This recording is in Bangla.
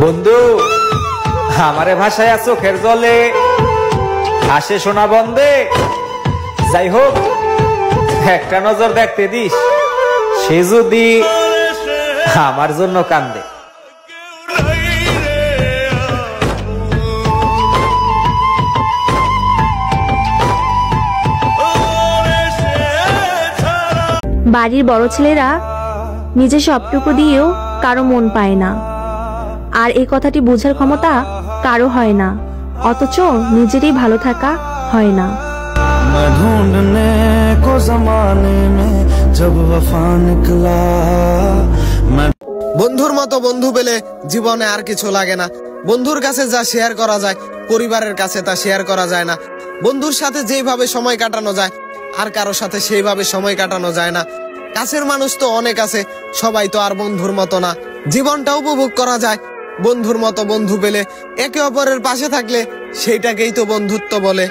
বন্ধু আমারে ভাষায় চোখের জলে হাসে শোনা বন্ধে, যাই হোক একটা নজর দেখতে দিস, সে যদি আমার জন্য কান্দে। বাড়ির বড় ছেলেরা নিজের সবটুকু দিয়েও কারো মন পায় না, আর এই কথাটি বোঝার ক্ষমতা কারো হয় না, অথচ নিজেরই ভালো থাকা হয় না। বন্ধুর মতো বন্ধু পেলে জীবনে আর কিছু লাগে না। বন্ধুর কাছে যা শেয়ার করা যায় পরিবারের কাছে তা শেয়ার করা যায় না। বন্ধুর সাথে যেভাবে সময় কাটানো যায় আর কারো সাথে সেইভাবে সময় কাটানো যায় না। কাছের মানুষ তো অনেক আছে, সবাই তো আর বন্ধুর মতো না। জীবনটা উপভোগ করা যায় বন্ধুর মতো বন্ধু পেলে, একে অপরের পাশে থাকলে সেইটাকেই তো বন্ধুত্ব বলে।